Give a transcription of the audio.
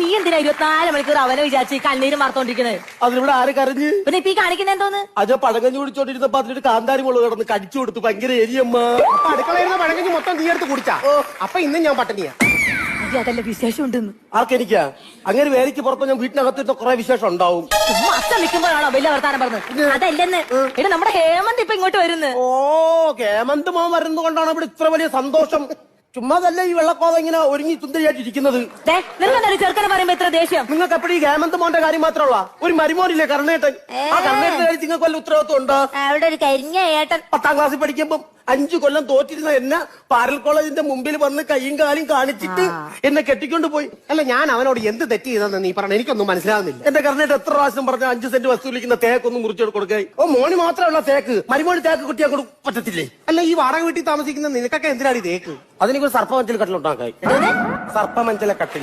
നീ എന്തിനാ 24 മണിക്കൂർ അവനെ വിചാരിച്ച് കണ്ണീര് മറത്തോണ്ടിരിക്കുന്നത്? അതിലിവിടെ ആര് കരഞ്ഞ്? പിന്നെ ഇപ്പൊ ഈ കാണിക്കുന്ന എന്തോന്ന്? അത് പഴകഞ്ഞു കുടിച്ചോണ്ടിരുന്നപ്പോ അതിലൊരു കാന്താരി മുളക് കിടന്ന് കടിച്ചു കൊടുത്തു. ഭയങ്കര എരിയമ്മ. അപ്പൊ അടുക്കളയിരുന്ന പഴകഞ്ഞ് മൊത്തം നീ എടുത്ത് കുടിച്ചാ? അപ്പൊ ഇന്നും ഞാൻ പട്ടിണിയാ. അതല്ല വിശേഷം ഉണ്ടെന്ന്. ആർക്കെനിക്കാ? അങ്ങനെ വേലയ്ക്ക് പുറത്ത് ഞാൻ വീട്ടിനകത്തിരുന്ന കുറെ വിശേഷം ഉണ്ടാവും. അച്ഛൻ നിൽക്കുമ്പോഴാണോ വലിയ വർത്താനം പറഞ്ഞത്? അതല്ലെന്ന്. എടാ നമ്മുടെ ഹേമന്ത് ഇപ്പൊ ഇങ്ങോട്ട് വരുന്നു. ഓ, ഹേമന്ത് മോൻ വരുന്നത് കൊണ്ടാണ് ഇവിടെ ഇത്ര വലിയ സന്തോഷം. ചുമ്മാതല്ല ഈ വെള്ളക്കോവ ഇങ്ങനെ ഒരുങ്ങി സുന്ദരിയായിട്ടിരിക്കുന്നത്. നിനക്കെന്താ ചെറുക്കനെ പറയുമ്പോ ഇത്ര ദേഷ്യം? നിങ്ങൾക്ക് എപ്പോഴും ഈ ഹേമന്ത് മോന്റെ കാര്യം മാത്രമുള്ള ഒരു മരുമോനില്ലേ കർണേട്ടൻ? ആ കർണേട്ടന്റെ കാര്യം നിങ്ങൾക്ക് വല്ല ഉത്തരവാദിത്വം ഉണ്ടോ? അവിടെ ഒരു കരിഞ്ഞ ഏട്ടൻ 10ാം ക്ലാസ്സിൽ പഠിക്കുമ്പോ 5 കൊല്ലം തോറ്റിരുന്ന എന്നെ പാരൽ കോളേജിന്റെ മുമ്പിൽ വന്ന് കൈയും കാലും കാണിച്ചിട്ട് എന്നെ കെട്ടിക്കൊണ്ട് പോയി. അല്ല, ഞാൻ അവനോട് എന്ത് തെറ്റ് ചെയ്തെന്ന് നീ പറഞ്ഞ എനിക്കൊന്നും മനസ്സിലാകുന്നില്ല. എന്റെ കർണേട്ട് എത്ര പ്രാവശ്യം പറഞ്ഞ 5 സെന്റ് വസ്തു വിളിക്കുന്ന തേക്കൊന്നും മുറിച്ചോട് കൊടുക്കായി. ഓ, മോന് മാത്രമുള്ള തേക്ക്, മരുമോന് തേക്ക് കുട്ടിയാ പറ്റത്തില്ലേ? അല്ല, ഈ വാടക വീട്ടിൽ താമസിക്കുന്ന നിനക്കൊക്കെ എന്തിനാണ് ഈ തേക്ക്? അതിനൊരു സർപ്പമഞ്ചൽ കട്ടിലുണ്ടാക്കായി. സർപ്പമഞ്ചല കട്ടിൽ